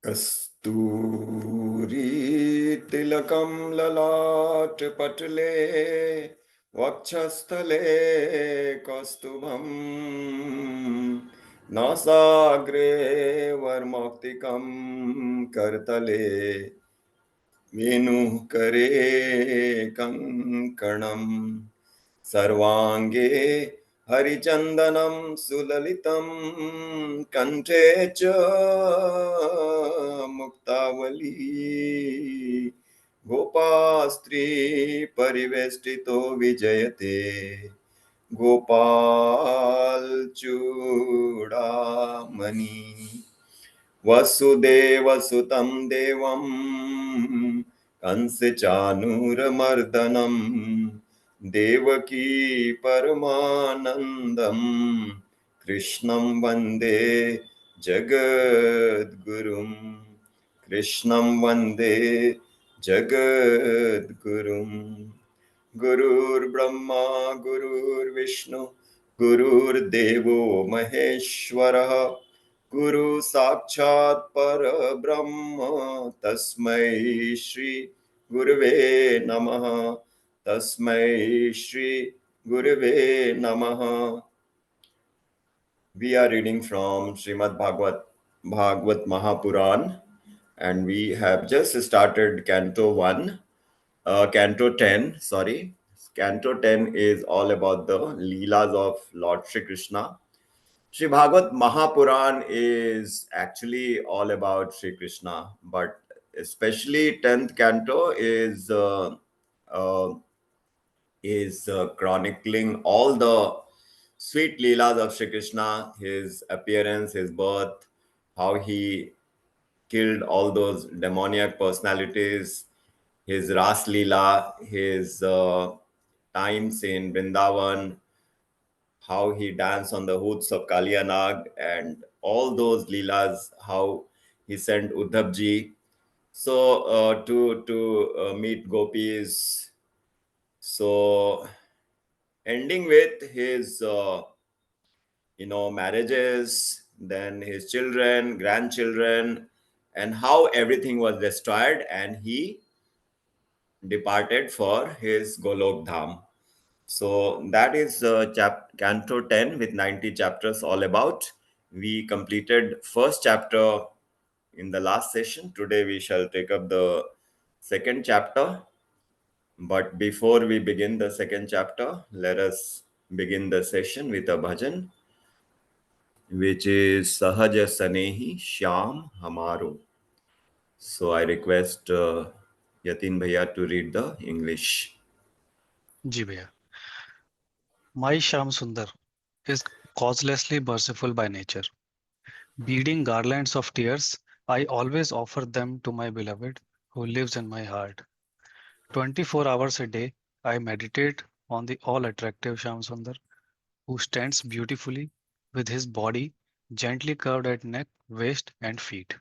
कस्तूरी तिलकं ललाट पटले वक्षस्थले कौस्तुभम् नासाग्रे वर्मौक्तिकं करतले वेणुः करे कङ्कणम् सर्वांगे हरिचन्दनं सुललितं कण्ठे च मुक्तावली गोपास्त्री परिवेष्टितो विजयते गोपालचूडामणि वसुदेवसुतं देवं कंसचाणूरमर्दनम् देवकी परमानन्दं कृष्णं वन्दे जगद्गुरुं कृष्णं वन्दे जगद्गुरुं गुरुर्ब्रह्मा गुरुर्विष्णु गुरुर्देवो महेश्वरः गुरु साक्षात् परब्रह्म तस्मै श्री गुरुवे नमः Tasmai Shri Gurave Namaha. We are reading from Srimad Bhagwat Mahapuran, and we have just started Canto 1, Canto 10, sorry. Canto 10 is all about the Leelas of Lord Shri Krishna. Sri Bhagwat Mahapuran is actually all about Shri Krishna, but especially 10th Canto uh, is chronicling all the sweet leelas of Shri Krishna, his appearance, his birth, how he killed all those demoniac personalities, his Ras Leela, his times in Vrindavan, how he danced on the hoods of Kaliyanag, and all those leelas, how he sent Uddhavji. So to meet gopis. So ending with his marriages, then his children, grandchildren, and how everything was destroyed and he departed for his Golok Dham. So that is Canto 10 with 90 chapters all about. We completed first chapter in the last session. Today we shall take up the second chapter. But before we begin the second chapter, let us begin the session with a bhajan, which is Sahaja Sanehi Shyam Hamaro. So I request Yatin Bhaiya to read the English. जी भैया. My Shyam Sundar is causelessly merciful by nature. Beading garlands of tears, I always offer them to my beloved who lives in my heart. 24 hours a day, I meditate on the all-attractive Shyam Sundar, who stands beautifully with his body gently curved at neck, waist, and feet.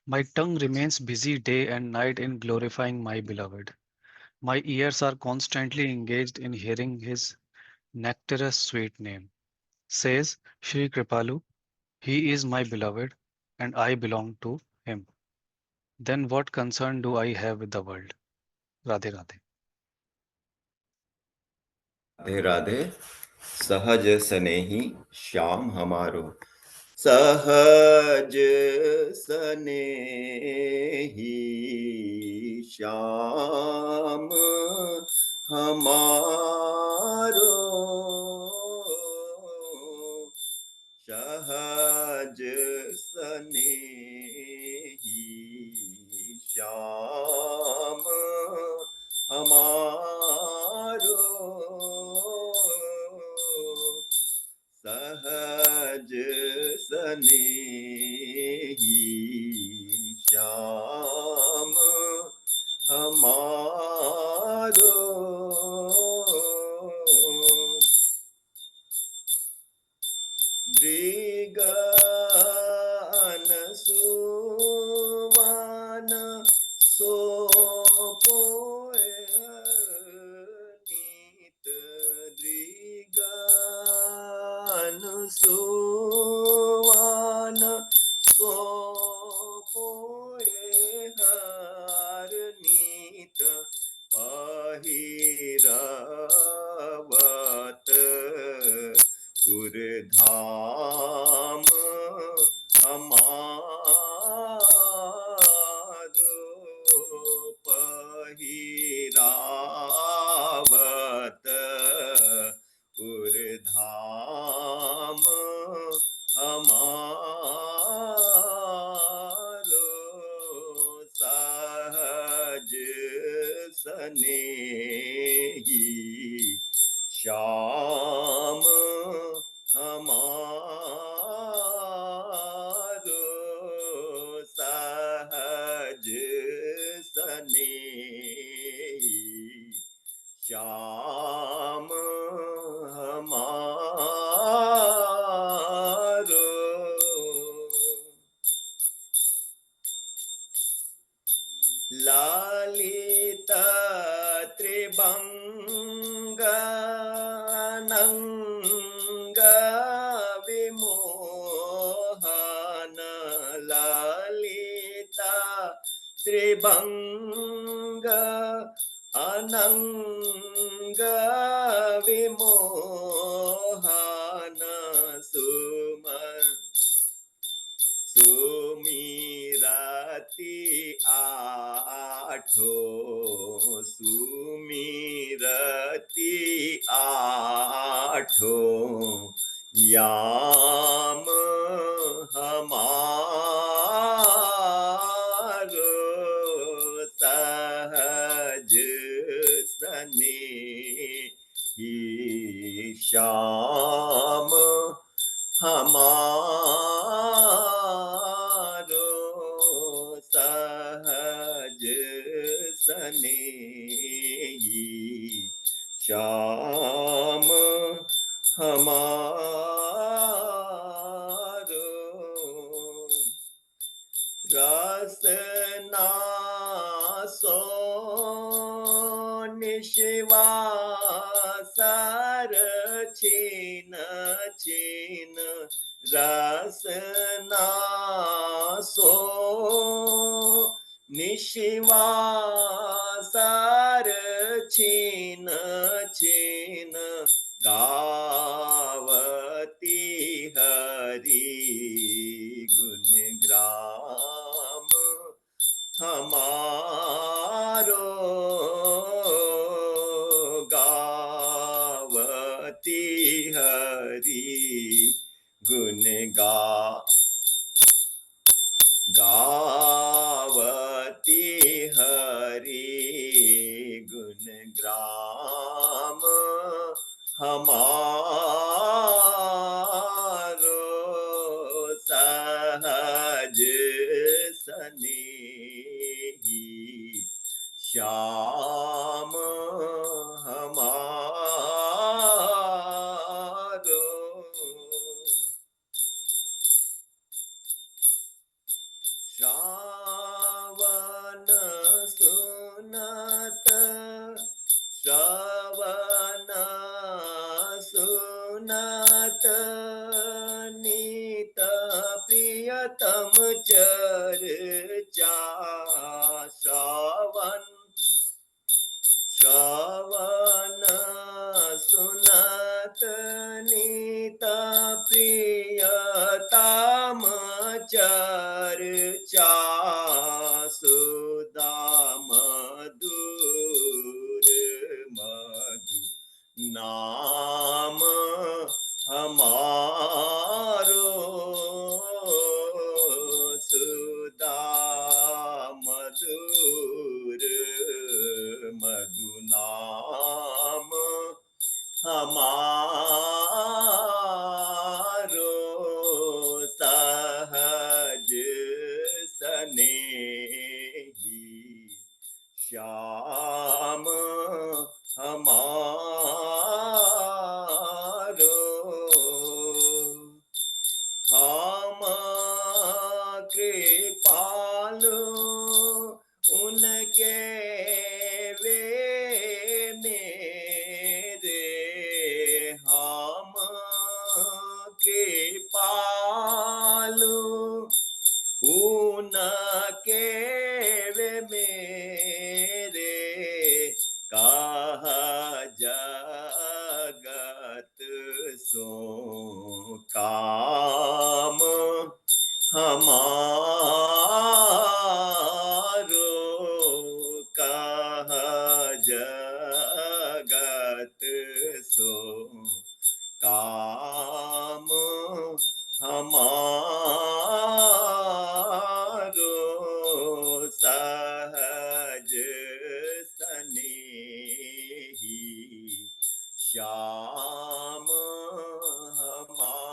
My tongue remains busy day and night in glorifying my beloved. My ears are constantly engaged in hearing his nectarous sweet name. Says Sri Kripalu, he is my beloved and I belong to him. Then what concern do I have with the world? Radhe Radhe. Radhe Radhe सहज सनेही श्याम हमारो सहज सनेही श्याम हमारो सहज सनेही श्याम हमारो सहज सनेही श्याम हमारो दृगान सुवान सोपोए नीत दृगान सुवान सोपोए होए हर नीत पहिरवत उर्धाम हमारो पहिरावत उर्धाम हमारो सहज स्नेही श्याम हमारो सहज स्नेही श्याम हमारो लालित त्रिभंग नंग विमोहन लालित त्रिभंग अनंग विमोहन सुमन सुमिरति आठो सुमिरति आठो याम हमारो सहज स्नेही श्याम हमारो सहज स्नेही श्याम हमारो रसना सो निश्वासर छीन छीन रसना सो निश्वासर छीन छीन गावती हरि गुण ग्राम हमारो गावती हरि गुण गावती हरि गुण ग्राम हमारो सहज स्नेही श्याम हमारो श्रावण सुनत श्रवण सुनत नीत प्रियतम चर्चा श्रवण श्रवण सुनत नीत प्रियतम चर्चा सुधा मधुर मधु नाम हमारो सुधा मधुर मधु नाम हमारो सहज स्नेही श्याम हमारो हम कृपालु उनके वे मेरे हम कृपालु न केवे मेरे कहा जगत सो काम हमारो कहा जगत सो काम हमारो सहज सनेही श्याम हमारो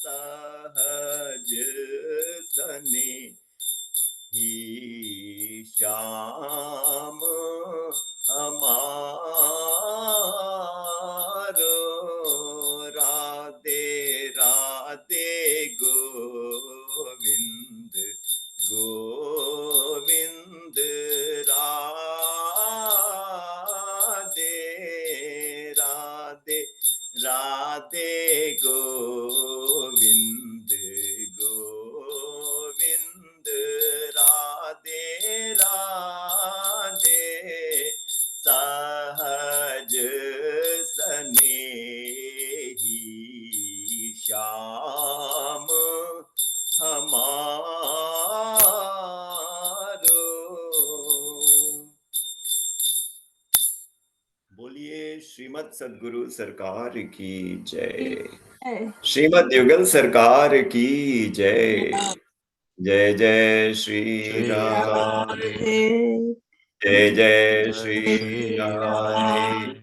सहज सनेही श्याम हमारो राधे राधे गोविंद गोविंद राधे राधे राधे गोविंद गोविंद राधे राधे सहज सनेही श्याम हमारो। बोलिए श्रीमद सद्गुरु सरकार की जय, श्रीमद युगल सरकार की जय। जय जय श्री श्री राधे, राधे, जय जय जय श्री श्री राधे, राधे,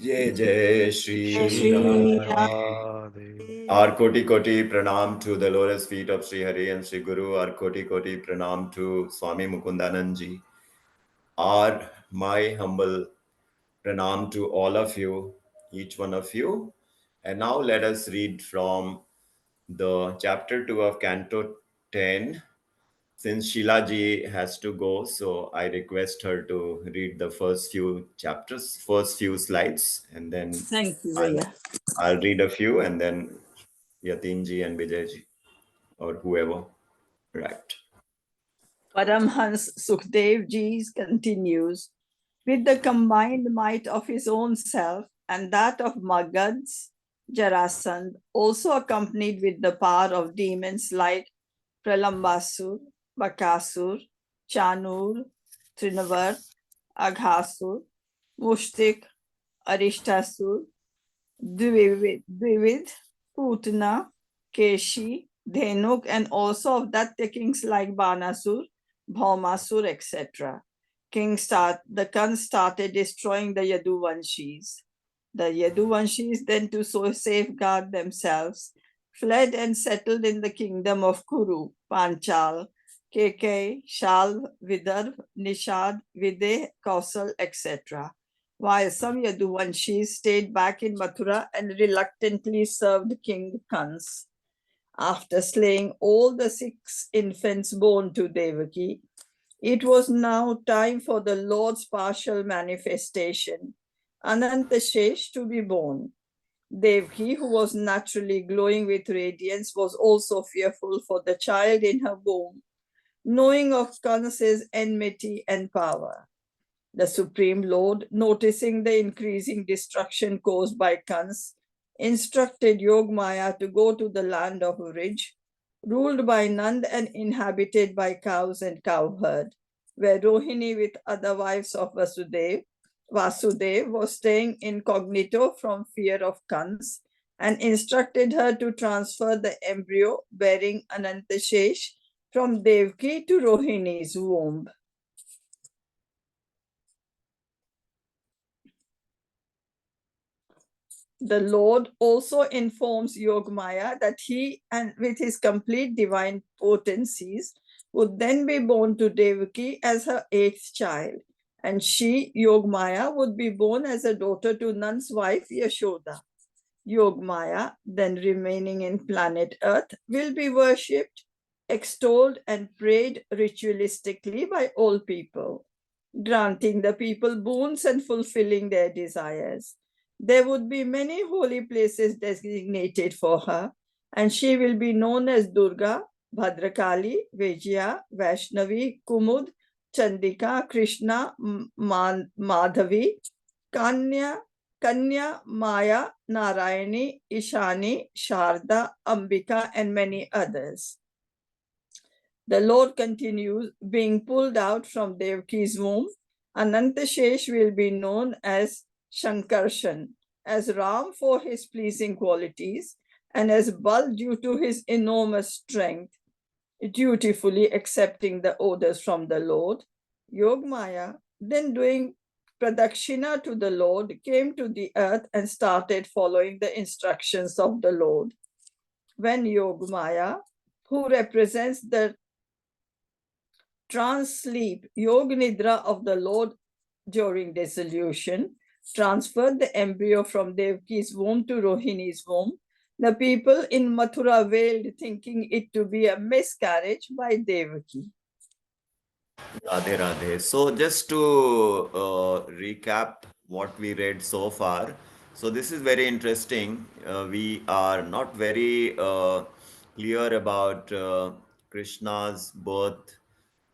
जय जय Shri Shri Radhe. Radhe. Our koti koti pranam to the lotus feet of Sri Hari and Sri Guru. Our koti koti pranam to Swami Mukundanand ji. Our my humble pranam to all of you, each one of you. And now let us read from the chapter 2 of Canto 10. Since Sheila ji has to go, so I request her to read the first few chapters, first few slides, and then Thank you, I'll, Zaya. I'll read a few, and then Yatin ji and Vijay ji, or whoever. Right. Paramhans Sukhdev ji continues, with the combined might of his own self and that of Magad's Jarasandh, also accompanied with the power of demons like Pralambasur, Bakasur, Chanur, Trinavar, Aghasur, Mushtik, Arishtasur, Dvivid, Putana, Keshi, Dhenuk, and also of that the kings like Banasur, Bhaumasur, etc. The Kans started destroying the Yaduvanshis. The Yaduvanshis then, to so safeguard themselves, fled and settled in the kingdom of Kuru, Panchal, Kekai, Shalv, Vidarbh, Nishad, Videh, Kausal, etc. While some Yaduvanshis stayed back in Mathura and reluctantly served King Kans. After slaying all the 6 infants born to Devaki, it was now time for the Lord's partial manifestation, Anantashesh, to be born. Devaki, who was naturally glowing with radiance, was also fearful for the child in her womb, knowing of Kans's enmity and power. The Supreme Lord, noticing the increasing destruction caused by Kans, instructed Yogmaya to go to the land of Ridge, ruled by Nand and inhabited by cows and cowherd, where Rohini with other wives of Vasudev was staying incognito from fear of Kans, and instructed her to transfer the embryo bearing Anantashesh from Devaki to Rohini's womb. The Lord also informs Yogmaya that he, and with his complete divine potencies, would then be born to Devaki as her 8th child, and she, Yogmaya, would be born as a daughter to Nand's wife Yashoda. Yogmaya, then remaining in planet Earth, will be worshipped, extolled, and prayed ritualistically by all people, granting the people boons and fulfilling their desires. There would be many holy places designated for her, and she will be known as Durga, Bhadrakali, Vijaya, Vaishnavi, Kumud, Chandika, Krishna, Madhavi, Kanya, Kanya, Maya, Narayani, Ishani, Sharda, Ambika, and many others. The Lord continues, being pulled out from Devaki's womb. Anantashesh will be known as Shankarshan, as Ram for his pleasing qualities, and as Bal due to his enormous strength, dutifully accepting the orders from the Lord. Yogmaya, then doing pradakshina to the Lord, came to the earth and started following the instructions of the Lord. When Yogmaya, who represents the trance sleep, Yoga Nidra of the Lord during dissolution, transferred the embryo from Devaki's womb to Rohini's womb. The people in Mathura wailed, thinking it to be a miscarriage by Devaki. Radhe Radhe. So, just to recap what we read so far, so this is very interesting. We are not very clear about Krishna's birth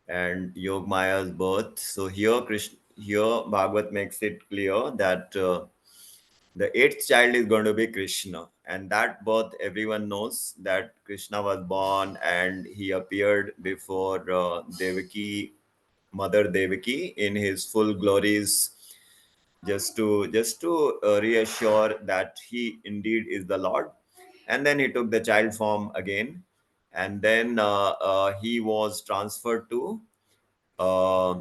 and Yogmaya's birth. So here Bhagwat makes it clear that the eighth child is going to be Krishna, and that birth everyone knows that Krishna was born and he appeared before Devaki, Mother Devaki, in his full glories, just to reassure that he indeed is the Lord. And then he took the child form again, and then he was transferred to uh,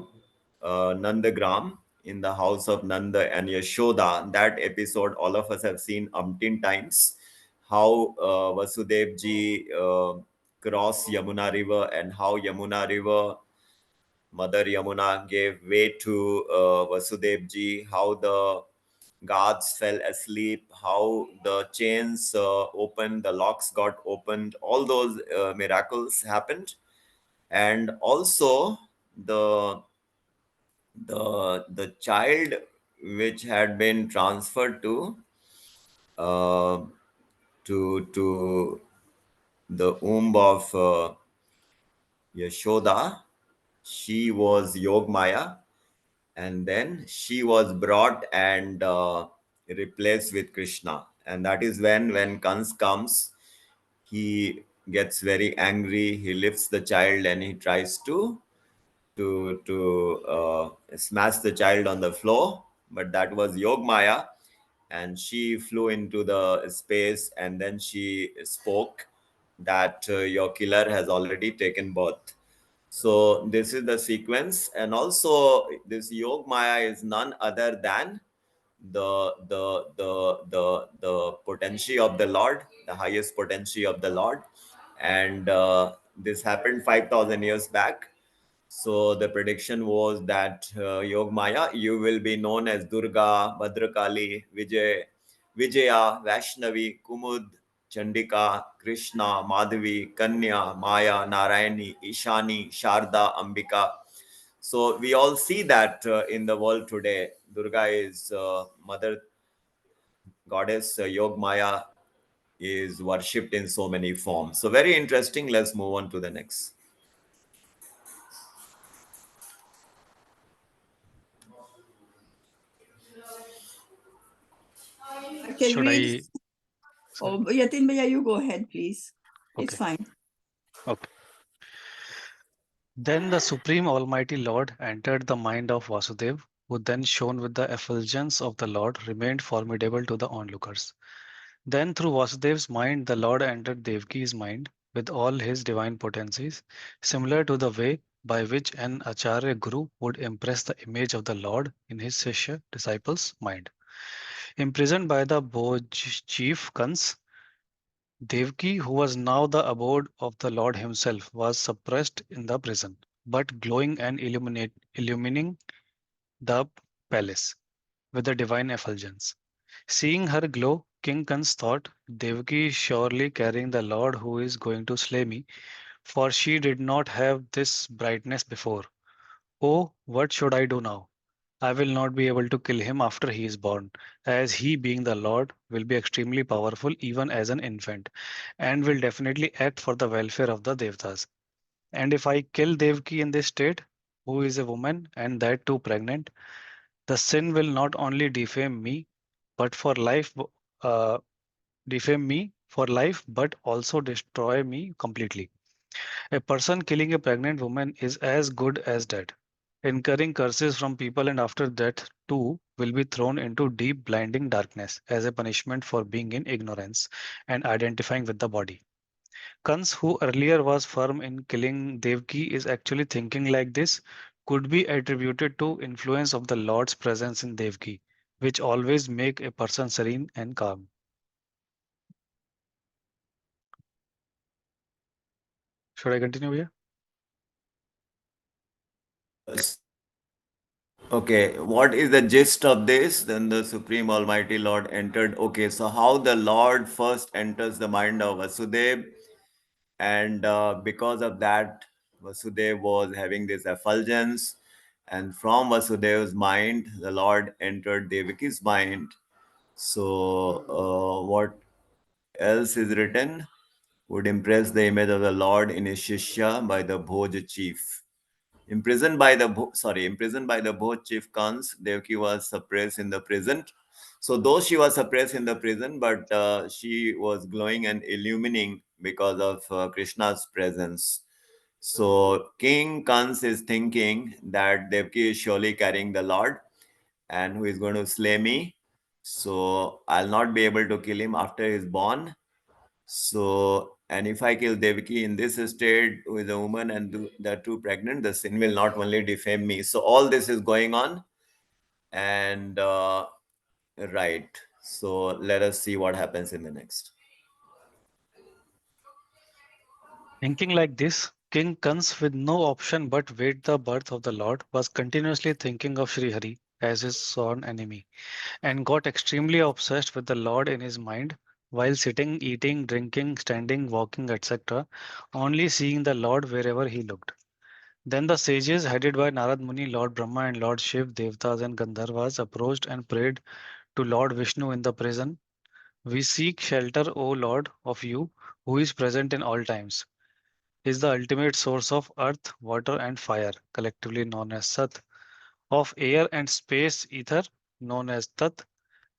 Nandagram in the house of Nanda and Yashoda. That episode all of us have seen umpteen times. How Vasudev ji crossed Yamuna River, and how Yamuna River, Mother Yamuna gave way to Vasudev ji, how the guards fell asleep, how the chains opened, the locks got opened, all those miracles happened. And also the the child which had been transferred uh, to the womb of Yashoda, she was Yogmaya, and then she was brought and replaced with Krishna. And that is when Kans comes, he gets very angry. He lifts the child and he tries to smash the child on the floor, but that was Yogmaya, and she flew into the space, and then she spoke that your killer has already taken birth. So this is the sequence, and also this Yogmaya is none other than the potency of the Lord, the highest potency of the Lord, and this happened 5,000 years back. So the prediction was that Yogmaya, you will be known as Durga, Bhadrakali, Vijaya, Vaishnavi, Kumud, Chandika, Krishna, Madhavi, Kanya, Maya, Narayani, Ishani, Sharda, Ambika. So we all see that in the world today, Durga is Mother Goddess, Yogmaya is worshipped in so many forms. So very interesting. Let's move on to the next. I can Should read. I? Oh, Yatin Bhaiya, you go ahead, please. It's Okay. fine. Okay. Then the Supreme Almighty Lord entered the mind of Vasudev, who then shone with the effulgence of the Lord, remained formidable to the onlookers. Then through Vasudev's mind, the Lord entered Devki's mind with all his divine potencies, similar to the way by which an Acharya Guru would impress the image of the Lord in his Shishya disciple's mind. Imprisoned by the Bhoj chief Kans, Devki, who was now the abode of the Lord himself, was suppressed in the prison, but glowing and illumining the palace with the divine effulgence. Seeing her glow, King Kans thought, Devaki is surely carrying the Lord who is going to slay me, for she did not have this brightness before. Oh, what should I do now? I will not be able to kill him after he is born, as he, being the Lord, will be extremely powerful even as an infant, and will definitely act for the welfare of the Devatas. And if I kill Devaki in this state, who is a woman and that too pregnant, the sin will not only defame me, but for life, uh, defame me for life, but also destroy me completely. A person killing a pregnant woman is as good as dead, incurring curses from people, and after death too will be thrown into deep blinding darkness as a punishment for being in ignorance and identifying with the body. Kans, who earlier was firm in killing Devki, is actually thinking like this, could be attributed to influence of the Lord's presence in Devki, which always make a person serene and calm. Should I continue here? Okay, what is the gist of this? Then the Supreme Almighty Lord entered. Okay, so how the Lord first enters the mind of Vasudev, and because of that, Vasudev was having this effulgence, and from Vasudev's mind, the Lord entered Devaki's mind. So, what else is written? Would impress the image of the Lord in his Shishya by the Bhoj chief. Imprisoned by the both chief Khans, Devaki was suppressed in the prison. So though she was suppressed in the prison, but she was glowing and illumining because of Krishna's presence. So King Kans is thinking that Devaki is surely carrying the Lord and who is going to slay me. So I'll not be able to kill him after he's born. So, and if I kill Devaki in this state with a woman and the two pregnant, the sin will not only defame me. So, all this is going on. And right. So, let us see what happens in the next. Thinking like this, King Kans, with no option but wait the birth of the Lord, was continuously thinking of Sri Hari as his sworn enemy, and got extremely obsessed with the Lord in his mind while sitting, eating, drinking, standing, walking, etc., only seeing the Lord wherever he looked. Then the sages, headed by Narad Muni, Lord Brahma, and Lord Shiv, Devtas, and Gandharvas, approached and prayed to Lord Vishnu in the prison. We seek shelter, O Lord, of you, who is present in all times, is the ultimate source of earth, water, and fire, collectively known as Sat, of air and space, ether, known as Tat,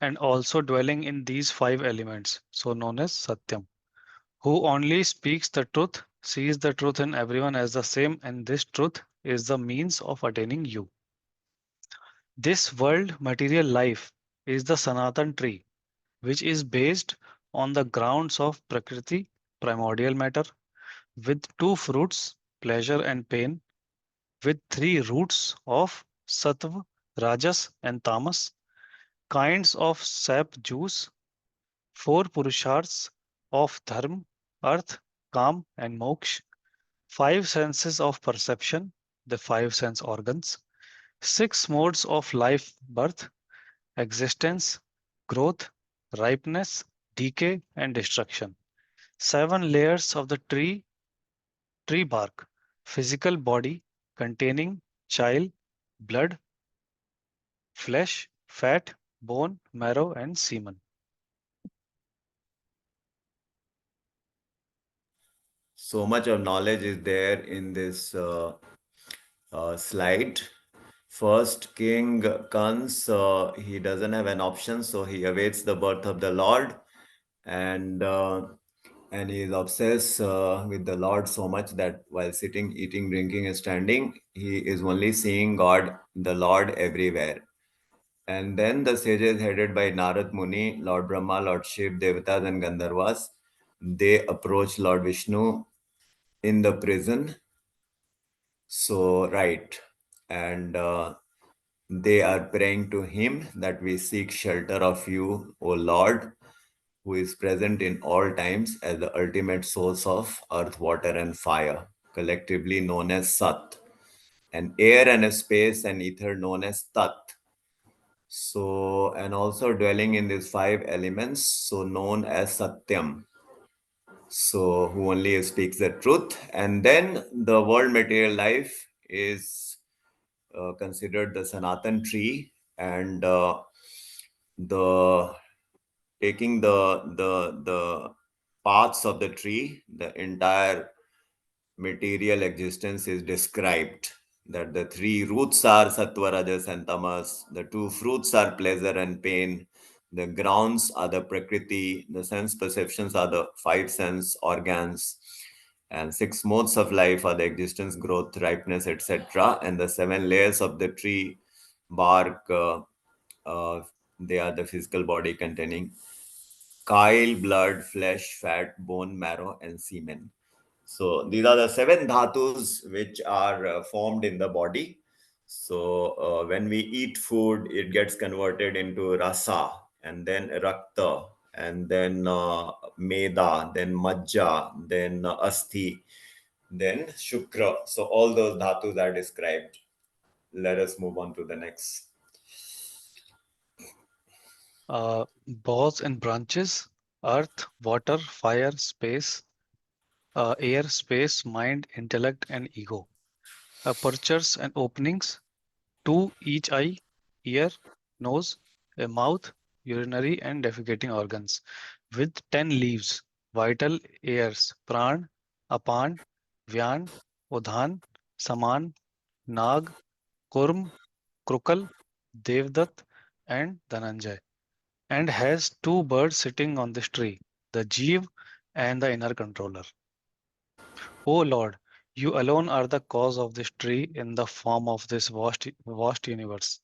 and also dwelling in these five elements, so known as Satyam, who only speaks the truth, sees the truth in everyone as the same, and this truth is the means of attaining you. This world material life is the Sanatan tree, which is based on the grounds of Prakriti, primordial matter, with two fruits, pleasure and pain, with three roots of Sattva, Rajas, and Tamas, kinds of sap juice, four purusharths of dharma, earth, kam, and moksha, five senses of perception, the five sense organs, six modes of life, birth, existence, growth, ripeness, decay, and destruction, seven layers of the tree bark, physical body containing chyle, blood, flesh, fat, bone, marrow, and semen. So much of knowledge is there in this slide. First, King Kans, he doesn't have an option, so he awaits the birth of the Lord, and he is obsessed with the Lord so much that while sitting, eating, drinking, and standing, he is only seeing God, the Lord, everywhere. And then the sages headed by Narad Muni, Lord Brahma, Lord Shiv, Devatas, and Gandharvas, they approach Lord Vishnu in the prison. So, right. And they are praying to him that we seek shelter of you, O Lord, who is present in all times as the ultimate source of earth, water, and fire, collectively known as Sat, and air and a space and ether known as Tat. So, and also dwelling in these five elements, so known as Satyam. So, who only speaks the truth. And then the world material life is considered the Sanatan tree, and the taking the parts of the tree, the entire material existence is described. That the three roots are sattva, rajas, and tamas. The two fruits are pleasure and pain. The grounds are the prakriti. The sense perceptions are the five sense organs. And six modes of life are the existence, growth, ripeness, etc. And the seven layers of the tree bark, uh, they are the physical body containing chyle, blood, flesh, fat, bone, marrow, and semen. So these are the seven dhatus which are formed in the body. So when we eat food, it gets converted into rasa, and then rakta, and then meda, then majja, then asthi, then shukra. So all those dhatus are described. Let us move on to the next. Boughs and branches, earth, water, fire, space, air, space, mind, intellect, and ego. Apertures and openings, two each eye, ear, nose, a mouth, urinary and defecating organs, with 10 leaves, vital airs, pran, apan, vyan, udhan, saman, nag, kurm, krukal, devdat, and dhananjay, and has two birds sitting on this tree, the Jeev and the inner controller. O Lord, you alone are the cause of this tree in the form of this vast universe,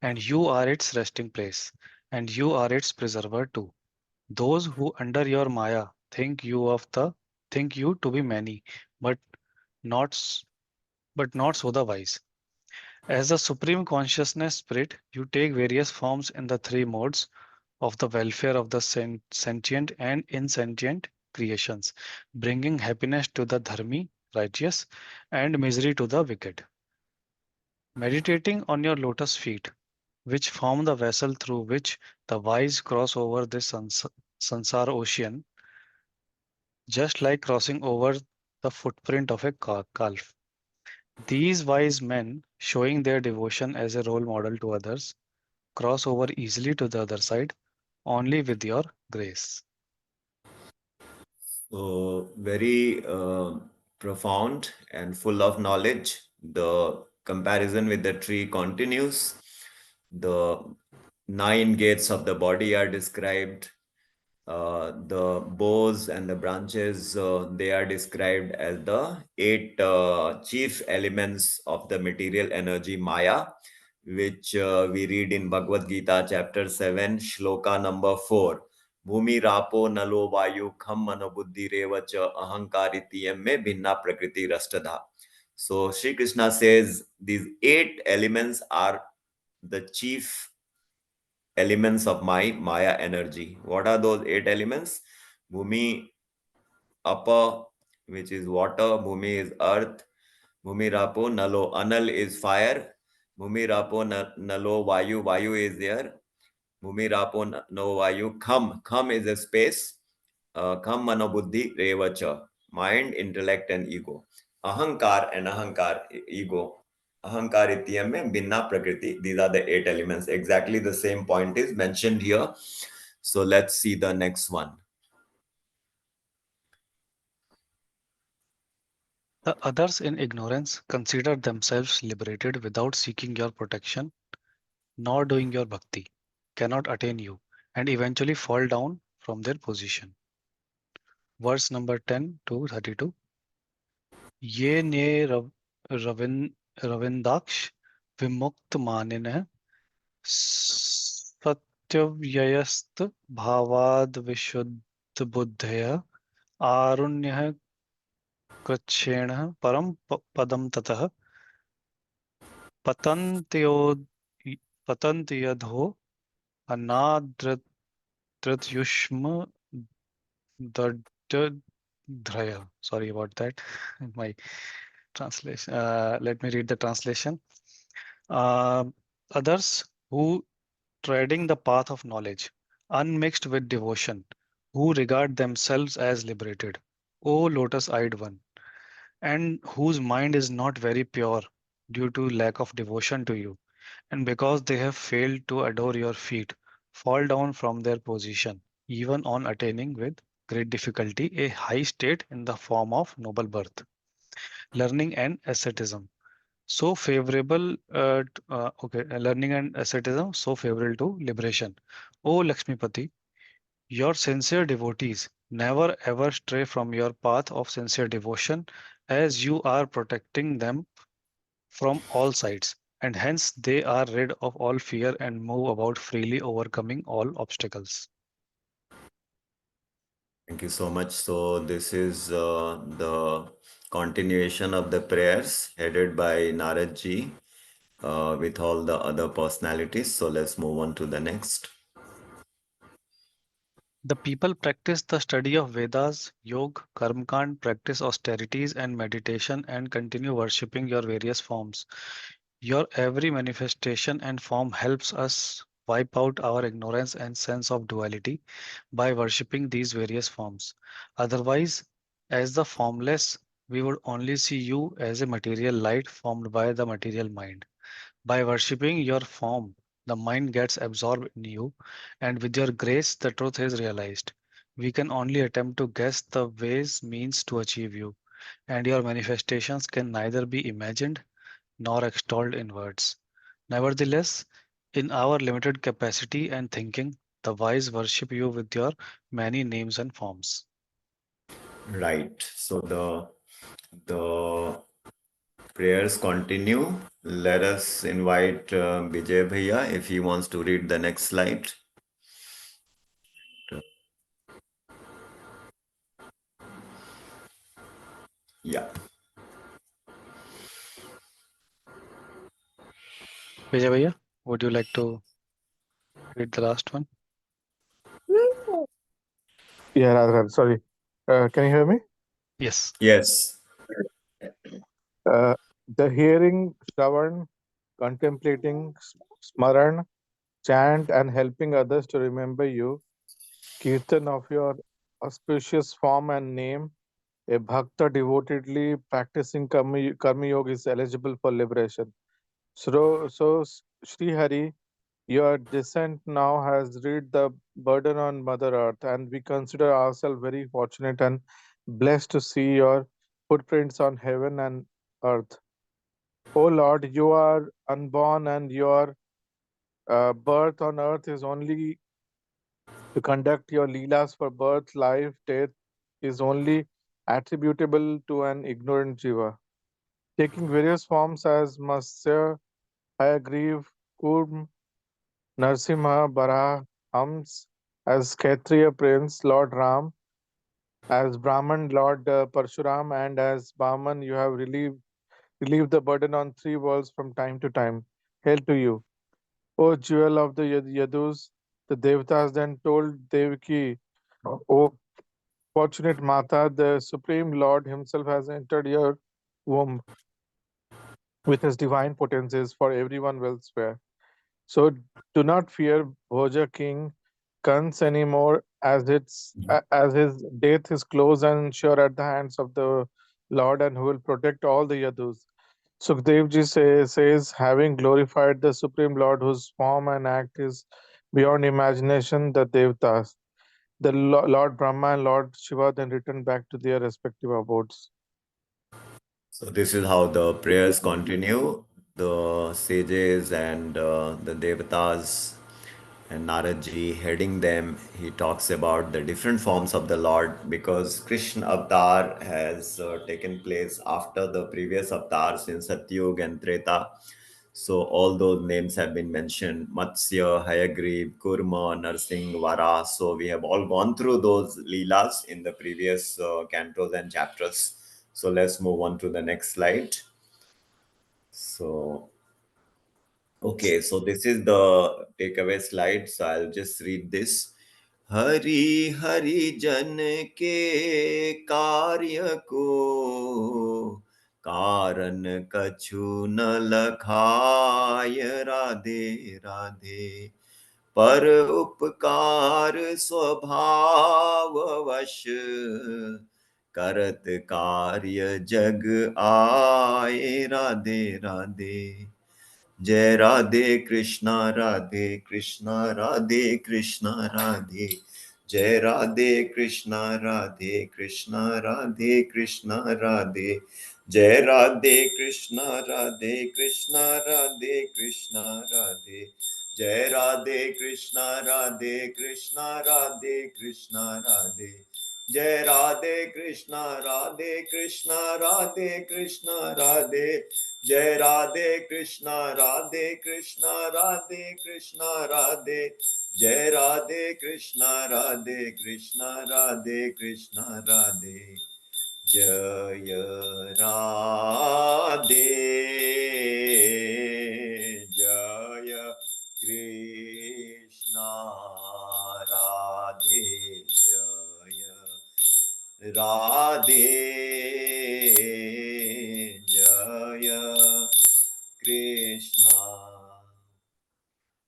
and you are its resting place, and you are its preserver too. Those who under your Maya think you to be many, but not s- but not so the wise. As the supreme consciousness spirit, you take various forms in the three modes of the welfare of the sentient and insentient creations, bringing happiness to the dharmi, righteous, and misery to the wicked. Meditating on your lotus feet, which form the vessel through which the wise cross over this sansara ocean, just like crossing over the footprint of a calf. These wise men, showing their devotion as a role model to others, cross over easily to the other side only with your grace. So very profound and full of knowledge. The comparison with the tree continues. The nine gates of the body are described. The boughs and the branches, they are described as the eight chief elements of the material energy Maya, which we read in Bhagavad Gita, chapter 7, shloka number 4. Bhumi rapo nalo vayu kham mano buddhi revacha ahankaritiyam me bhinna prakriti rastadha. So Sri Krishna says these eight elements are the chief elements of my Maya energy. What are those eight elements? Bhumi, Apa, which is water. Bhumi is earth. Bhumi Rapo, Nalo. Anal is fire. Bhumi Rapo, Nalo, Vayu. Vayu is air. Bhumi Rapo, No Vayu. Kham. Kham is a space. Kham Mano Buddhi Revacha. Mind, intellect, and ego. Ahankar and Ahankar, ego. Ahankar Ityam mein Binna Prakriti. These are the eight elements. Exactly the same point is mentioned here. So let's see the next one. The others in ignorance consider themselves liberated without seeking your protection, nor doing your bhakti, cannot attain you, and eventually fall down from their position. Verse number 10 to 32. Ye ne ravindaksh vimukt maninah satyvyayast bhavad vishuddh buddhaya arunyah कृच्छ्रेणः परम पदम ततः पतन्त्यो पतन्त्यधो अनादृतयुष्म दड्डध्रय. Sorry about that. My translation. Let me read the translation. Uh, Others who treading the path of knowledge, unmixed with devotion, who regard themselves as liberated, O lotus-eyed one, and whose mind is not very pure, due to lack of devotion to you, and because they have failed to adore your feet, fall down from their position, even on attaining with great difficulty a high state in the form of noble birth, learning and asceticism. So favorable, learning and asceticism so favorable to liberation. O Lakshmipati, your sincere devotees never ever stray from your path of sincere devotion, as you are protecting them from all sides, and hence they are rid of all fear and move about freely, overcoming all obstacles. Thank you so much. So this is the continuation of the prayers headed by Narad ji with all the other personalities. So let's move on to the next. The people practice the study of Vedas, Yoga, Karmakand, practice austerities and meditation, and continue worshipping your various forms. Your every manifestation and form helps us wipe out our ignorance and sense of duality by worshipping these various forms. Otherwise, as the formless, we would only see you as a material light formed by the material mind. By worshipping your form, the mind gets absorbed in you, and with your grace, the truth is realized. We can only attempt to guess the ways means to achieve you, and your manifestations can neither be imagined nor extolled in words. Nevertheless, in our limited capacity and thinking, the wise worship you with your many names and forms. Right. So the prayers continue. Let us invite Vijay Bhaiya if he wants to read the next slide. Yeah. Vijay Bhaiya, would you like to read the last one? Yeah, Radha, sorry. Can you hear me? Yes. Yes. Uh, the hearing, Shravan, contemplating, Smaran, chant, and helping others to remember you, Kirtan of your auspicious form and name, a bhakta devotedly practicing karma yoga is eligible for liberation. So Sri Hari, your descent now has rid the burden on Mother Earth, and we consider ourselves very fortunate and blessed to see your footprints on heaven and earth. O Lord, you are unborn, and your birth on earth is only to conduct your leelas for birth, life, death is only attributable to an ignorant jiva. Taking various forms as Matsya, Hayagriv, Kurm, Narsimha, Bara, Hams, as Kshatriya Prince, Lord Ram, as Brahman, Lord Parshuram, and as Brahman, you have relieved the burden on three worlds from time to time. Hail to you. O jewel of the Yadus, the Devatas then told Devaki, O fortunate Mata, the Supreme Lord Himself has entered your womb with His divine potencies for everyone welfare. So do not fear Bhoja King Kans anymore, as his death is close and sure at the hands of the Lord, and who will protect all the Yadus. Sukhdev ji says, having glorified the Supreme Lord, whose form and act is beyond imagination, the Devtas, the Lord Brahma and Lord Shiva then return back to their respective abodes. So this is how the prayers continue. The sages and the devatas and Naradji heading them, he talks about the different forms of the Lord because Krishna avatar has taken place after the previous avatars in Satyug and Treta. So all those names have been mentioned: Matsya, Hayagriv, Kurma, Narsingh, Vara. So we have all gone through those leelas in the previous cantos and chapters. So let's move on to the next slide. So okay, so this is the takeaway slide. So I'll just read this. Hari Hari Jan ke कार्य को कारण कछु न लखाय राधे राधे पर उपकार स्वभाव वश करत कार्य जग आए, राधे राधे। जय राधे कृष्णा राधे कृष्णा राधे कृष्णा राधे, जय राधे कृष्णा राधे कृष्णा राधे कृष्णा राधे, जय राधे कृष्णा राधे कृष्णा राधे कृष्णा राधे, जय राधे कृष्णा राधे कृष्णा राधे कृष्णा राधे, जय राधे कृष्णा राधे कृष्णा राधे कृष्णा राधे, जय राधे कृष्णा राधे कृष्णा राधे कृष्णा राधे, जय राधे कृष्णा राधे कृष्णा राधे कृष्णा राधे, जय राधे, जय कृष्णा राधे, जय राधे, जय कृष्णा।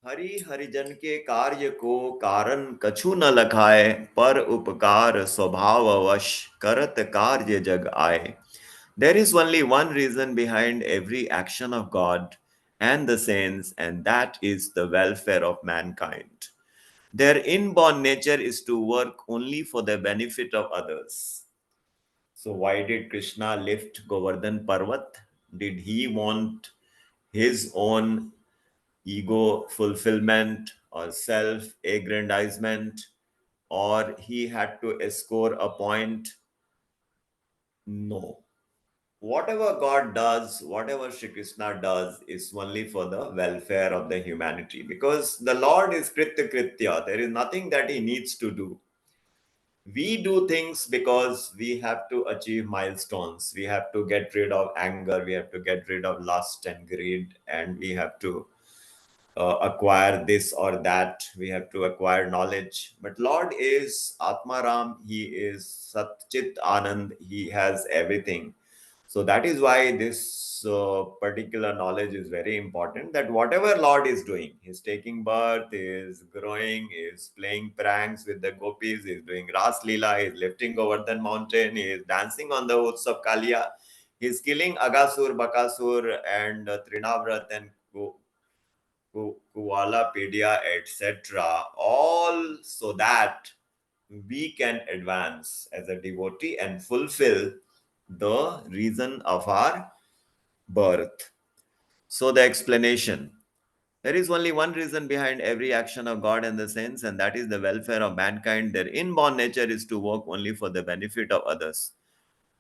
हरि हरिजन के कार्य को कारण कछु न लखाए, पर उपकार स्वभाववश करत कार्य जग आए। There is only one reason behind every action of God and the saints, and that is the welfare of mankind. Their inborn nature is to work only for the benefit of others. So, why did Krishna lift Govardhan Parvat? Did he want his own ego fulfillment or self aggrandizement, or he had to score a point? No. Whatever God does, whatever Shri Krishna does, is only for the welfare of the humanity, because the Lord is Kritya Kritya. There is nothing that he needs to do. We do things because we have to achieve milestones. We have to get rid of anger, we have to get rid of lust and greed, and we have to acquire this or that. We have to acquire knowledge. But Lord is Atmaram, He is Satchit Anand, He has everything. So that is why this particular knowledge is very important, that whatever Lord is doing, He's taking birth, He is growing, He is playing pranks with the gopis, He is doing Ras Leela, He is lifting Govardhan mountain, He is dancing on the hoods of Kalia, He is killing Agasur, Bakasur and Trinavrat and Kualapedia, etc. All so that we can advance as a devotee and fulfill the reason of our birth. So, the explanation: there is only one reason behind every action of God and the saints, and that is the welfare of mankind. Their inborn nature is to work only for the benefit of others.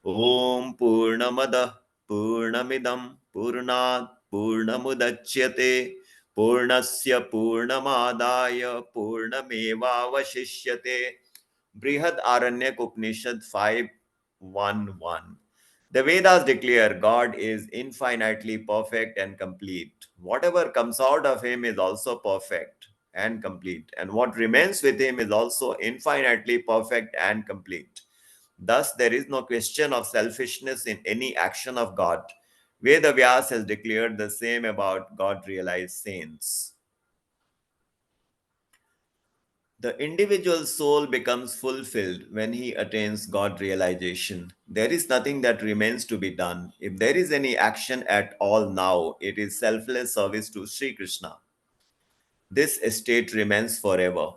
Om Purnamada Purnamidam Purnat Purnamudachyate Purnasya Purnamadaya Purnamevavashishyate. Brihad Aranyak Upanishad 5.1.1. The Vedas declare God is infinitely perfect and complete. Whatever comes out of him is also perfect and complete, and what remains with him is also infinitely perfect and complete. Thus, there is no question of selfishness in any action of God. Veda Vyas has declared the same about God realized saints. The individual soul becomes fulfilled when he attains God realization. There is nothing that remains to be done. If there is any action at all now, it is selfless service to Sri Krishna. This state remains forever.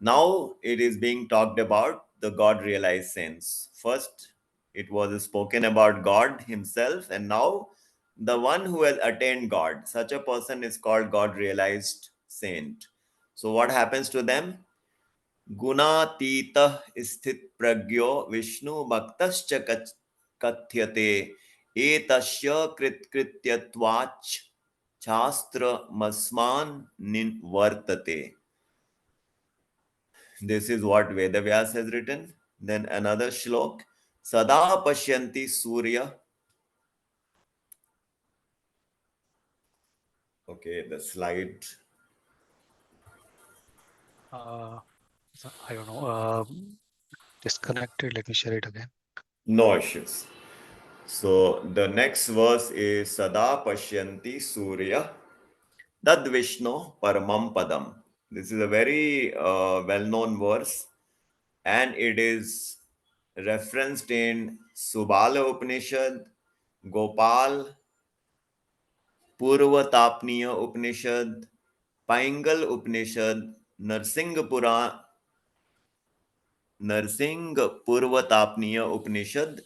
Now it is being talked about the God realized saints. First, it was spoken about God Himself, and now the one who has attained God. Such a person is called God realized saint. So, what happens to them? गुणातीतः स्थित प्रज्ञो विष्णु भक्तश्च कथ्यते एतस्य कृत्कृत्यत्वाच् शास्त्रमस्मान् निवर्तते. This is what Vedavyas has written. Then another shlok. Sada pashyanti surya. Okay, the slide. I don't know. Disconnected. Let me share it again. No issues. So the next verse is Sada pashyanti surya tad Vishnu paramam padam. This is a very well-known verse, and it is referenced in Subala Upanishad, Gopal Purvatapniya Upanishad, Paingal Upanishad, Narsingh Purvatapniya Upanishad,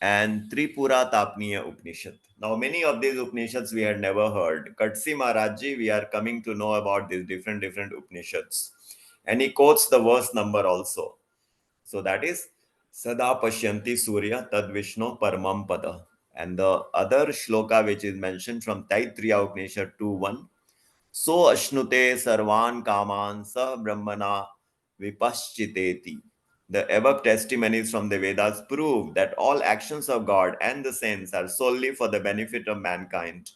and Tripura Tapniya Upanishad. Now, many of these Upanishads we had never heard. Katsi Maharajji, we are coming to know about these different Upanishads. And he quotes the verse number also. So that is Sada Pashyanti Surya Tad Vishnu Paramam Pada. And the other shloka which is mentioned from Taittiriya Upanishad 2:1. So Ashnute Sarvan Kaman Sa Brahmana Vipaschiteti. The above testimonies from the Vedas prove that all actions of God and the saints are solely for the benefit of mankind.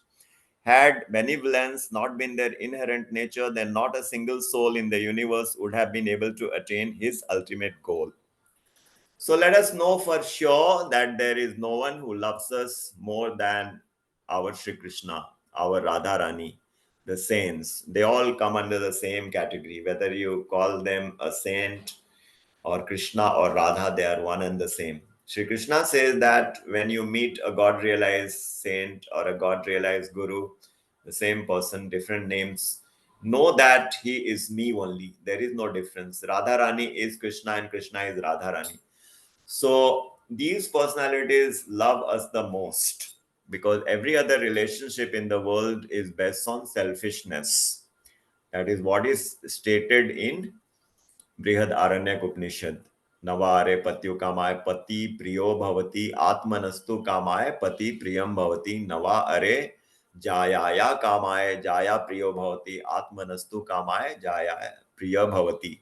Had benevolence not been their inherent nature, then not a single soul in the universe would have been able to attain his ultimate goal. So let us know for sure that there is no one who loves us more than our Sri Krishna, our Radharani, the saints. They all come under the same category. Whether you call them a saint or Krishna or Radha, they are one and the same. Sri Krishna says that when you meet a God realized saint or a God realized guru, the same person, different names, know that he is me only. There is no difference. Radharani is Krishna and Krishna is Radharani. So these personalities love us the most because every other relationship in the world is based on selfishness. That is what is stated in Brihad Aranyak Upanishad. Navare patyu kamaye pati priyo bhavati atmanastu kamaye pati priyam bhavati nava are jayaya kamaye jaya priyo bhavati atmanastu kamaye jaya priya bhavati.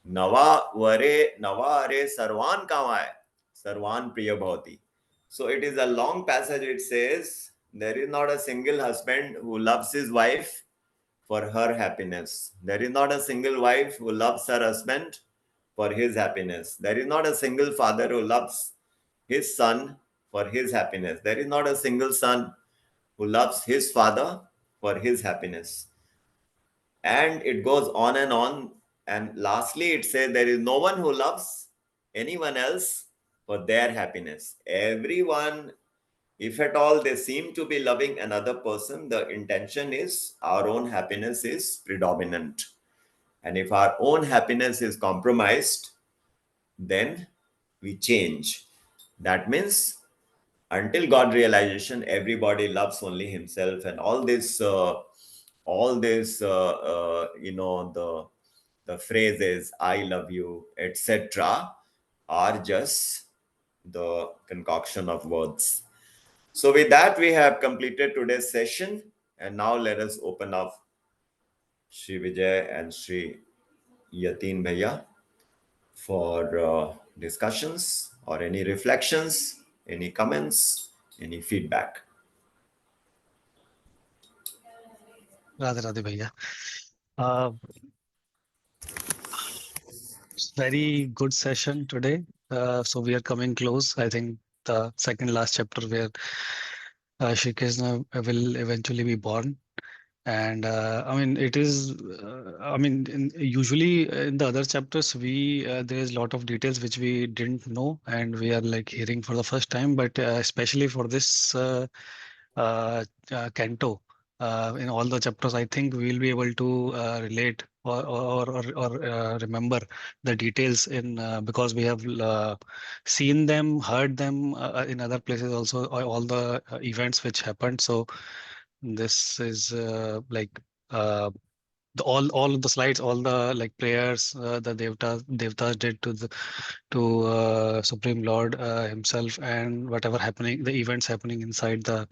Nava are sarvan kamaye sarvan priya bhavati. So it is a long passage. It says there is not a single husband who loves his wife for her happiness. There is not a single wife who loves her husband for his happiness. There is not a single father who loves his son for his happiness. There is not a single son who loves his father for his happiness. And it goes on and on. And lastly, it says there is no one who loves anyone else for their happiness. Everyone, if at all they seem to be loving another person, the intention is our own happiness is predominant. And if our own happiness is compromised, then we change. That means until God realization, everybody loves only himself, and all this, the phrases "I love you," etc., are just the concoction of words. So with that, we have completed today's session, and now let us open up Sri Vijay and Sri Yatin Bhaiya for discussions or any reflections, any comments, any feedback. Radhe Radhe Bhaiya. Uh, very good session today. So we are coming close. I think the second last chapter where Shri Krishna will eventually be born. And I mean, it is, usually in the other chapters, there is a lot of details which we didn't know and we are like hearing for the first time, but especially for this canto, in all the chapters, I think we'll be able to relate or remember the details in because we have seen them, heard them in other places also, all the events which happened. So this is all of the slides, all the like prayers the devtas did to Supreme Lord himself, and whatever happening, the events happening inside the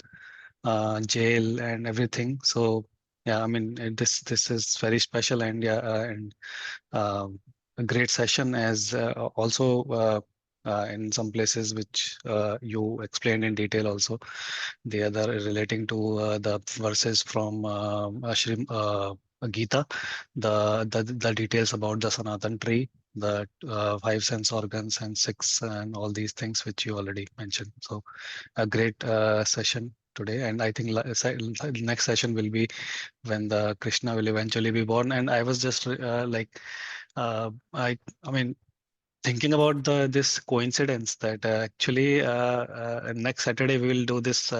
jail and everything. So yeah, I mean this is very special, and yeah, and a great session as also in some places which you explained in detail also. The other relating to the verses from Gita, the details about the Sanatan tree, the five sense organs and six and all these things which you already mentioned. So a great session today, and I think next session will be when the Krishna will eventually be born. And I was just I mean thinking about this coincidence that actually next Saturday we will do this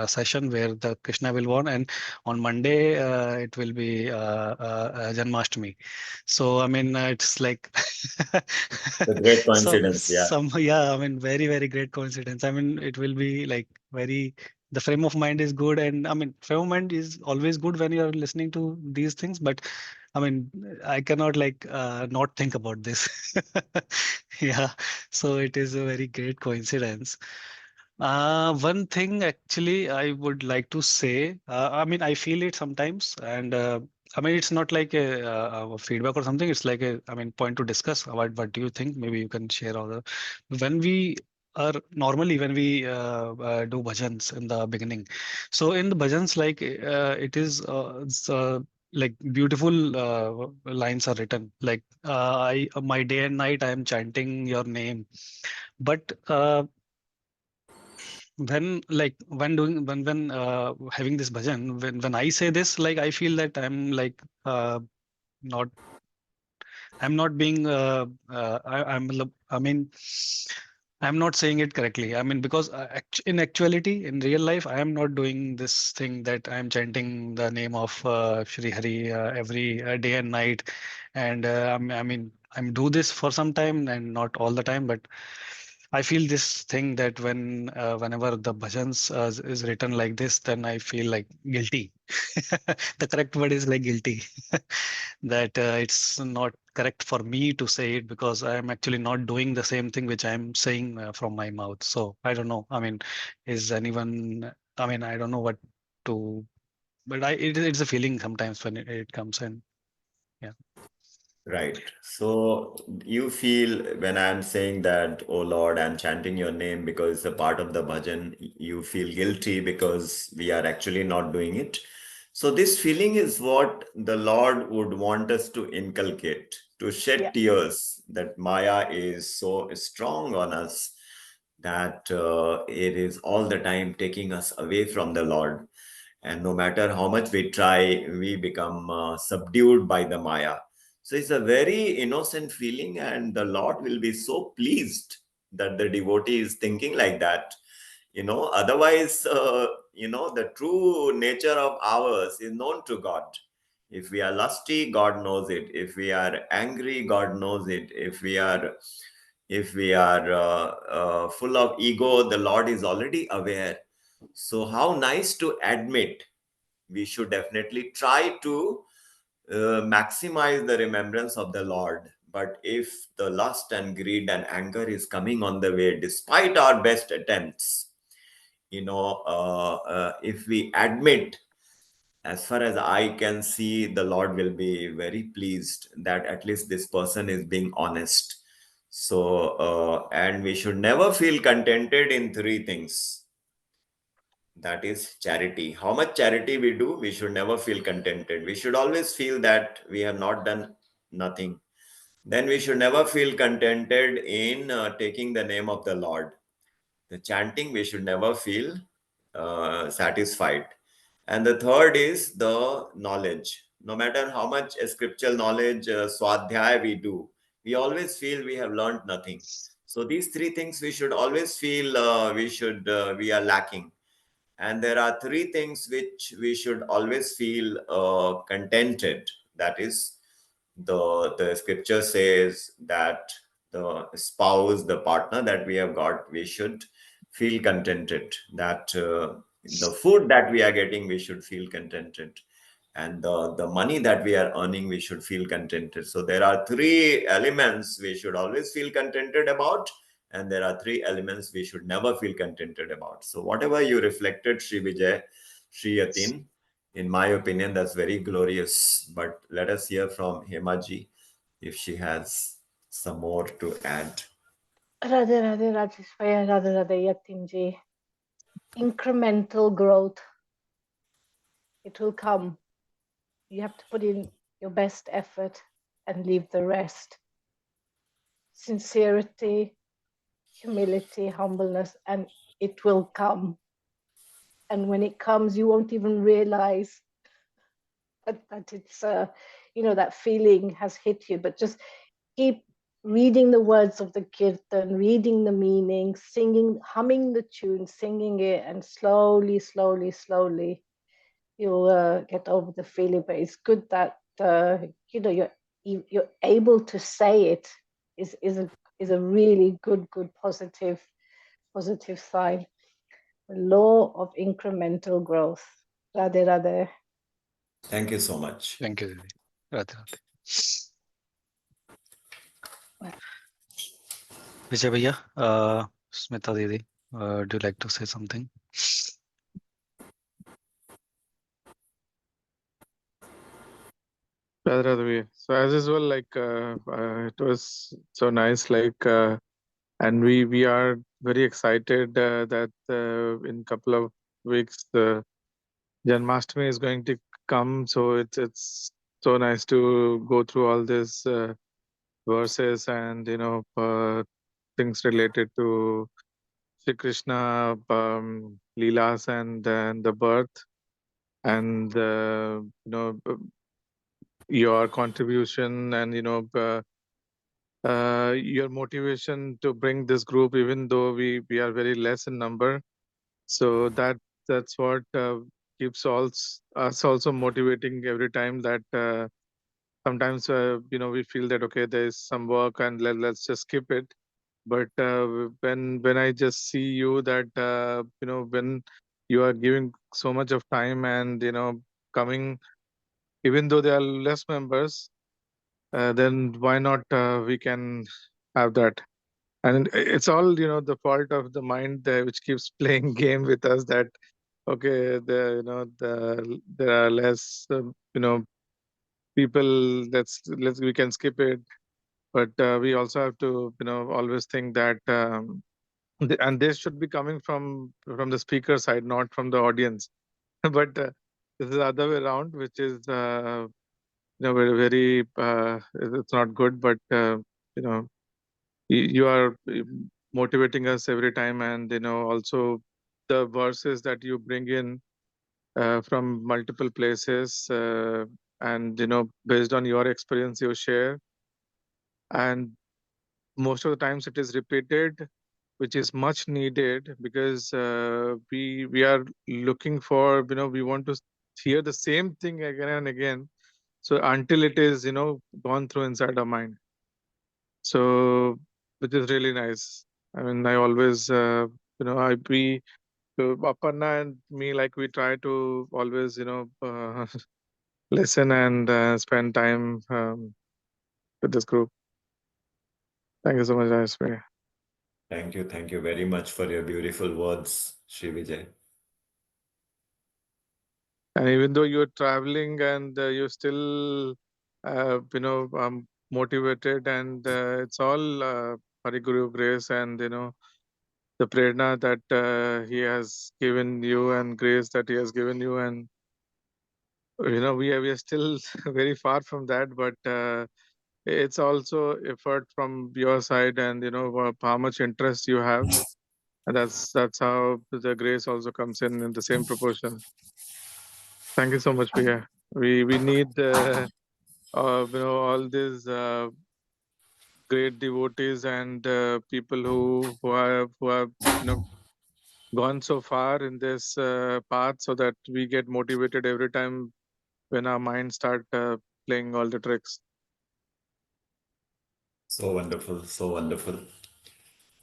session where the Krishna will born, and on Monday it will be Janmashtami. So I mean it's like The great coincidence, yeah. some yeah, I mean very great coincidence. I mean it will be like very, the frame of mind is good, and I mean frame of mind is always good when you are listening to these things, but I mean, I cannot like not think about this. Yeah, so it is a very great coincidence. One thing actually I would like to say, I mean, I feel it sometimes, and I mean, it's not like a feedback or something. It's like a, I mean, point to discuss about what do you think? Maybe you can share all the, when we are normally when we do bhajans in the beginning. So in the bhajans, like it is like beautiful lines are written. Like I, my day and night, I am chanting your name, but when like when having this bhajan, when I say this, like I feel that I'm like not, I'm not being I mean I'm not saying it correctly. I mean, because in actuality, in real life, I am not doing this thing that I am chanting the name of Shri Hari every day and night. And I mean, I'm do this for some time and not all the time, but I feel this thing that whenever the bhajans is written like this, then I feel like guilty. The correct word is like guilty. That it's not correct for me to say it because I am actually not doing the same thing which I am saying from my mouth. So I don't know. I mean, is anyone? I mean, I don't know what to. But it's a feeling sometimes when it comes in. Yeah. Right. So you feel when I'm saying that, oh Lord, I'm chanting your name because it's a part of the bhajan, you feel guilty because we are actually not doing it. So this feeling is what the Lord would want us to inculcate, to shed Yeah. tears, that Maya is so strong on us that it is all the time taking us away from the Lord. And no matter how much we try, we become subdued by the Maya. So it's a very innocent feeling, and the Lord will be so pleased that the devotee is thinking like that. Otherwise, the true nature of ours is known to God. If we are lusty, God knows it. If we are angry, God knows it. If we are full of ego, the Lord is already aware. So how nice to admit. We should definitely try to maximize the remembrance of the Lord. But if the lust and greed and anger is coming on the way, despite our best attempts, if we admit, as far as I can see, the Lord will be very pleased that at least this person is being honest. So, and we should never feel contented in three things. That is charity. How much charity we do, we should never feel contented. We should always feel that we have not done nothing. Then we should never feel contented in taking the name of the Lord. The chanting, we should never feel satisfied. And the third is the knowledge. No matter how much scriptural knowledge, swadhyaya we do, we always feel we have learned nothing. So these three things we should always feel we are lacking. And there are three things which we should always feel contented. That is, the scripture says that the spouse, the partner that we have got, we should feel contented. That the food that we are getting, we should feel contented. And the money that we are earning, we should feel contented. So there are three elements we should always feel contented about, and there are three elements we should never feel contented about. So whatever you reflected, Sri Vijay, Sri Yatin, in my opinion, that's very glorious. But let us hear from Hemaji if she has some more to add. Radhe Radhe Rajesh Radhe Radhe Yatinji. Incremental growth. It will come. You have to put in your best effort and leave the rest. Sincerity, humility, humbleness, and it will come. And when it comes, you won't even realize that it's, that feeling has hit you. But just keep reading the words of the kirtan, reading the meaning, singing, humming the tune, singing it, and slowly, slowly, slowly, you'll get over the feeling. But it's good that you're able to say it is a really good positive sign. The law of incremental growth. Radhe Radhe. Thank you so much. Thank you, Didi. Radhe Radhe. Vijay Bhaiya, Smita Didi, do you like to say something? So as usual, like it was so nice, like and we are very excited that in couple of weeks Janmashtami is going to come. So it's so nice to go through all these verses and things related to Sri Krishna Leelas and the birth and your contribution and your motivation to bring this group, even though we are very less in number. So that's what keeps us also motivating every time that sometimes we feel that okay, there's some work and let's just skip it. But when I just see you that when you are giving so much of time and coming, even though there are less members, then why not we can have that. And it's all the fault of the mind which keeps playing game with us, that okay, there are less people, we can skip it. But we also have to always think that and this should be coming from the speaker side, not from the audience. But this is the other way around, which is very, very it's not good. But you are motivating us every time, and also the verses that you bring in from multiple places, and based on your experience you share, and most of the times it is repeated, which is much needed, because we are looking for we want to hear the same thing again and again, so until it is gone through inside our mind. So which is really nice. I mean, I always we Aparna and me, like, we try to always listen and spend time with this group. Thank you so much, Rajesh. Thank you very much for your beautiful words, Sri Vijay. And even though you're traveling and you're still motivated, and it's all Hari Guru grace and the prerna that he has given you and grace that he has given you, and we are still very far from that, but it's also effort from your side, and how much interest you have, and that's how the grace also comes in the same proportion. Thank you so much, Priya. We need all these great devotees and people who have gone so far in this path, so that we get motivated every time when our minds start playing all the tricks. So wonderful, so wonderful.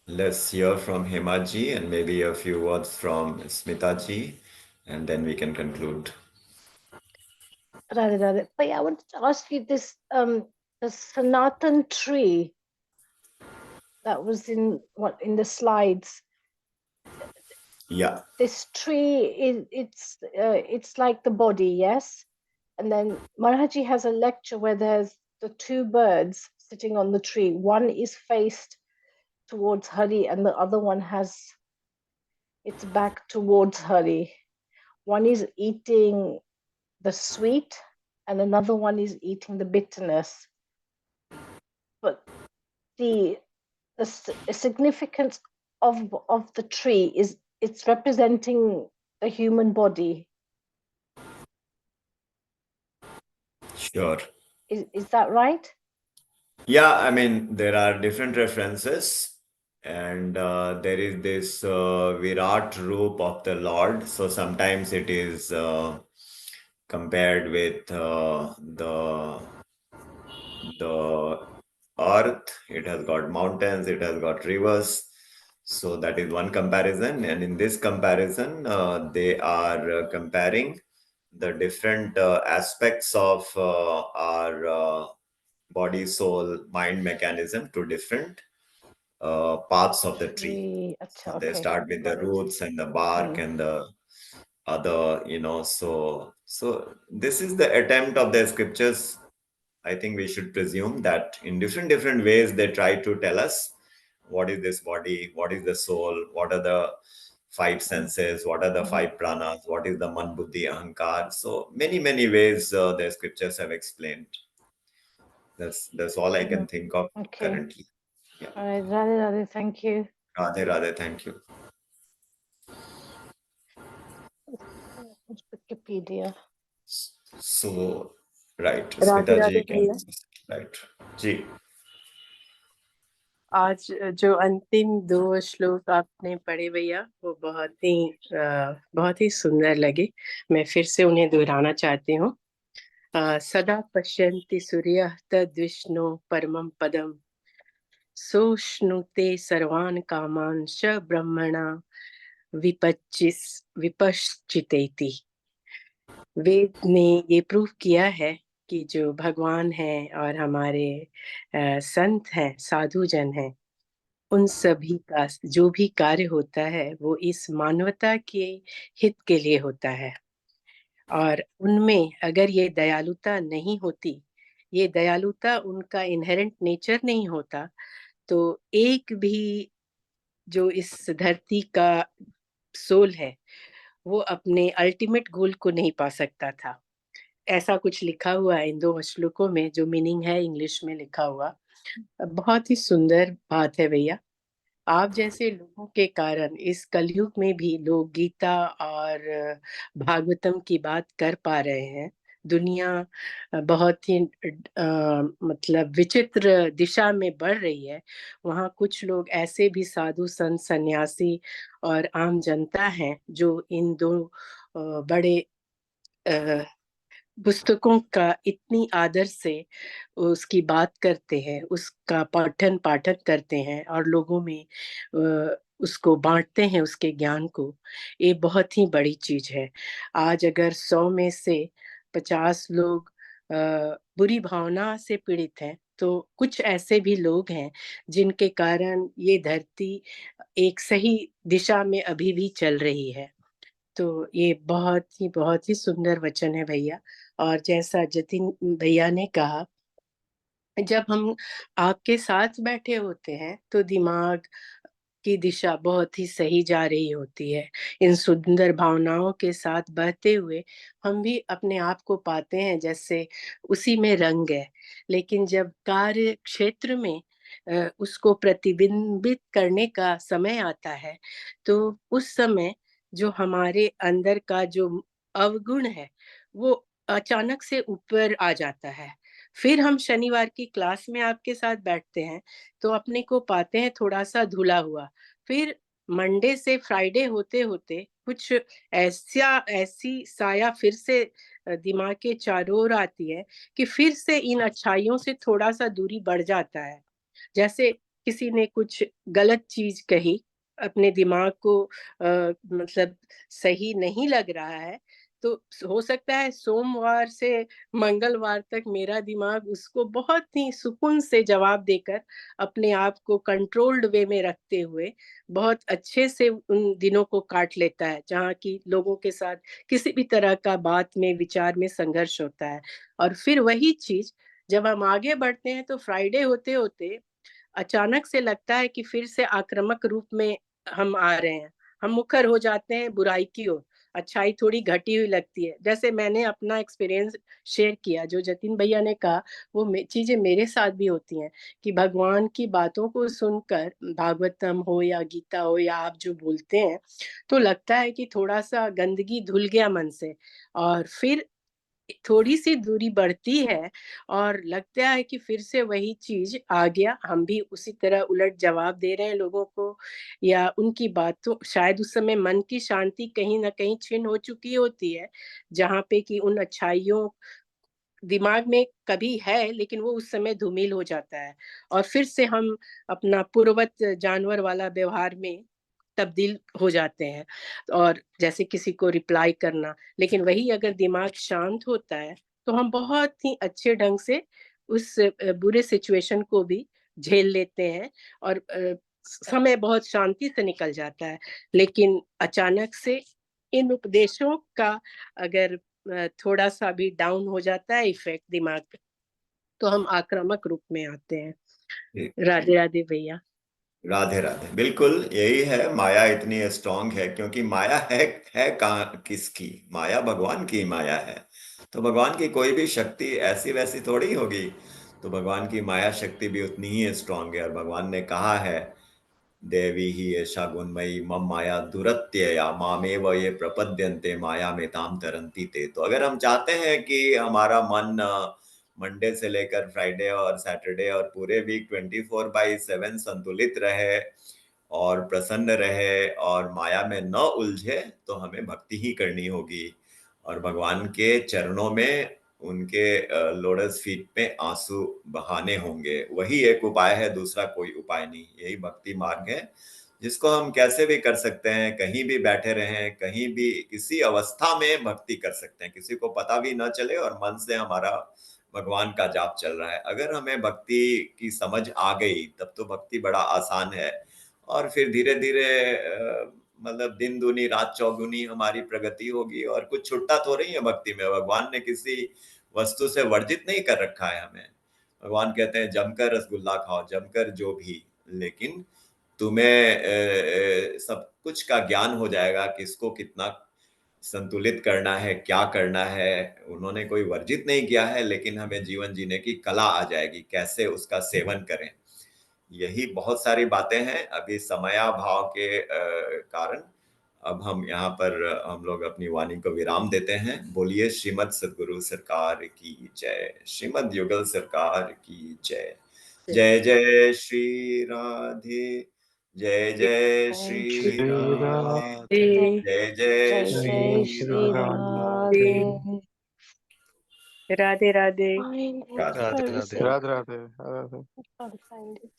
Let's hear from Hemaji and maybe a few words from Smitaji, and then we can conclude. Radhe Radhe. But I wanted to ask you this, the Sanatan tree that was in the slides. Yeah. This tree it's like the body, yes? And then Maharaji has a lecture where there's the two birds sitting on the tree. One is faced towards Hari and the other one has its back towards Hari. One is eating the sweet and another one is eating the bitterness. But the significance of the tree is it's representing the human body. Sure. Is that right? Yeah, I mean, there are different references, and there is this Virat Roop of the Lord. So sometimes it is compared with the earth. It has got mountains, it has got rivers. So that is one comparison. And in this comparison, they are comparing the different aspects of our body, soul, mind mechanism to different parts of the tree. Acha, They okay, start with the got it. roots and the bark and the other, so this is the attempt of the scriptures. I think we should presume that in different ways they try to tell us what is this body, what is the soul, what are the five senses, what are the five pranas, what is the man, buddhi, ahankar. So many ways the scriptures have explained. That's all I can think of Okay. currently. Yeah. All right, Radhe Radhe, thank you. Radhe Radhe, thank you. Wikipedia. So right, Radhe Smita Radhe ji can भैया, right. Ji. आज जो अंतिम 2 श्लोक आपने पढ़े भैया, वो बहुत ही सुंदर लगे। मैं फिर से उन्हें दोहराना चाहती हूँ। सदा पश्यन्ति सूर्यः तद्विष्णो परमं पदम्, सोऽश्नुते सर्वान् कामान् स ब्रह्मणा विपश्चितेति। वेद ने ये प्रूव किया है कि जो भगवान है और हमारे संत हैं, साधु जन हैं, उन सभी का जो भी कार्य होता है वो इस मानवता के हित के लिए होता है। और उनमें अगर ये दयालुता नहीं होती, ये दयालुता उनका इनहेरेंट नेचर नहीं होता, तो एक भी जो इस धरती का सोल है वो अपने अल्टीमेट गोल को नहीं पा सकता था। ऐसा कुछ लिखा हुआ है इन 2 श्लोकों में, जो मीनिंग है इंग्लिश में लिखा हुआ। बहुत ही सुंदर बात है भैया। आप जैसे लोगों के कारण इस कलयुग में भी लोग गीता और भागवतम की बात कर पा रहे हैं। दुनिया बहुत ही मतलब विचित्र दिशा में बढ़ रही है। वहाँ कुछ लोग ऐसे भी साधु संत सन्यासी और आम जनता हैं जो इन 2 बड़े पुस्तकों का इतनी आदर से उसकी बात करते हैं, उसका पठन पाठन करते हैं और लोगों में उसको बांटते हैं, उसके ज्ञान को। ये बहुत ही बड़ी चीज है। आज अगर 100 में से 50 लोग बुरी भावना से पीड़ित हैं, तो कुछ ऐसे भी लोग हैं जिनके कारण ये धरती एक सही दिशा में अभी भी चल रही है। तो ये बहुत ही सुंदर वचन है भैया। और जैसा जतिन भैया ने कहा, जब हम आपके साथ बैठे होते हैं तो दिमाग की दिशा बहुत ही सही जा रही होती है। इन सुंदर भावनाओं के साथ बहते हुए हम भी अपने आप को पाते हैं जैसे उसी में रंग है। लेकिन जब कार्य क्षेत्र में उसको प्रतिबिंबित करने का समय आता है, तो उस समय जो हमारे अंदर का जो अवगुण है वो अचानक से ऊपर आ जाता है। फिर हम शनिवार की क्लास में आपके साथ बैठते हैं तो अपने को पाते हैं थोड़ा सा धुला हुआ। फिर मंडे से फ्राइडे होते होते कुछ ऐसी साया फिर से दिमाग के चारों ओर आती है कि फिर से इन अच्छाइयों से थोड़ा सा दूरी बढ़ जाता है। जैसे किसी ने कुछ गलत चीज कही, अपने दिमाग को मतलब सही नहीं लग रहा है, तो हो सकता है सोमवार से मंगलवार तक मेरा दिमाग उसको बहुत ही सुकून से जवाब देकर अपने आप को कंट्रोल्ड वे में रखते हुए बहुत अच्छे से उन दिनों को काट लेता है, जहाँ की लोगों के साथ किसी भी तरह का बात में विचार में संघर्ष होता है। और फिर वही चीज जब हम आगे बढ़ते हैं तो फ्राइडे होते होते अचानक से लगता है कि फिर से आक्रामक रूप में हम आ रहे हैं, हम मुखर हो जाते हैं बुराई की ओर, अच्छाई थोड़ी घटी हुई लगती है। जैसे मैंने अपना एक्सपीरियंस शेयर किया, जो जतिन भैया ने कहा वो चीजें मेरे साथ भी होती हैं कि भगवान की बातों को सुनकर, भागवतम हो या गीता हो या आप जो बोलते हैं, तो लगता है कि थोड़ा सा गंदगी धुल गया मन से। और फिर थोड़ी सी दूरी बढ़ती है और लगता है कि फिर से वही चीज आ गया, हम भी उसी तरह उलट जवाब दे रहे हैं लोगों को, या उनकी बातों, शायद उस समय मन की शांति कहीं ना कहीं छिन हो चुकी होती है, जहाँ पे कि उन अच्छाइयों दिमाग में कभी है लेकिन वो उस समय धूमिल हो जाता है, और फिर से हम अपना पूर्ववत जानवर वाला व्यवहार में तब्दील हो जाते हैं, और जैसे किसी को रिप्लाई करना। लेकिन वही अगर दिमाग शांत होता है तो हम बहुत ही अच्छे ढंग से उस बुरे सिचुएशन को भी झेल लेते हैं, और समय बहुत शांति से निकल जाता है। लेकिन अचानक से इन उपदेशों का अगर थोड़ा सा भी डाउन हो जाता है इफेक्ट दिमाग पे, तो हम आक्रामक रूप में आते हैं। राधे राधे भैया। राधे राधे। बिल्कुल यही है, माया इतनी स्ट्रांग है क्योंकि माया है कहाँ किसकी? माया भगवान की माया है। तो भगवान की कोई भी शक्ति ऐसी वैसी थोड़ी होगी, तो भगवान की माया शक्ति भी उतनी ही स्ट्रांग है। और भगवान ने कहा है, देवी ही एषा गुणमयी मम माया दुरत्यया मामेव ये प्रपद्यन्ते माया में ताम तरन्ति ते। तो अगर हम चाहते हैं कि हमारा मन मंडे से लेकर फ्राइडे और सैटरडे और पूरे वीक 24/7 संतुलित रहे और प्रसन्न रहे और माया में न उलझे, तो हमें भक्ति ही करनी होगी और भगवान के चरणों में, उनके लोटस फीट पे आंसू बहाने होंगे। वही एक उपाय है, दूसरा कोई उपाय नहीं। यही भक्ति मार्ग है जिसको हम कैसे भी कर सकते हैं, कहीं भी बैठे रहें, कहीं भी किसी अवस्था में भक्ति कर सकते हैं, किसी को पता भी न चले और मन से हमारा भगवान का जाप चल रहा है। अगर हमें भक्ति की समझ आ गई तब तो भक्ति बड़ा आसान है, और फिर धीरे धीरे मतलब दिन दूनी रात चौगुनी हमारी प्रगति होगी। और कुछ छुट्टा तो रही है भक्ति में, भगवान ने किसी वस्तु से वर्जित नहीं कर रखा है हमें। भगवान कहते हैं जमकर रसगुल्ला खाओ, जमकर जो भी, लेकिन तुम्हें सब कुछ का ज्ञान हो जाएगा, किसको कितना संतुलित करना है, क्या करना है। उन्होंने कोई वर्जित नहीं किया है, लेकिन हमें जीवन जीने की कला आ जाएगी, कैसे उसका सेवन करें। यही बहुत सारी बातें हैं। अभी समयाभाव के कारण अब हम यहाँ पर हम लोग अपनी वाणी को विराम देते हैं। बोलिए श्रीमद सद्गुरु सरकार की जय, श्रीमद युगल सरकार की जय। जय जय श्री राधे, जय जय जय श्री श्री राधे, राधे, जय जय जय जय Shri Shri Radhe. Radhe. Radhe Radhe. Find it Radhe Radhe very Radhe. safe. Radhe Radhe Radhe. I can't find it.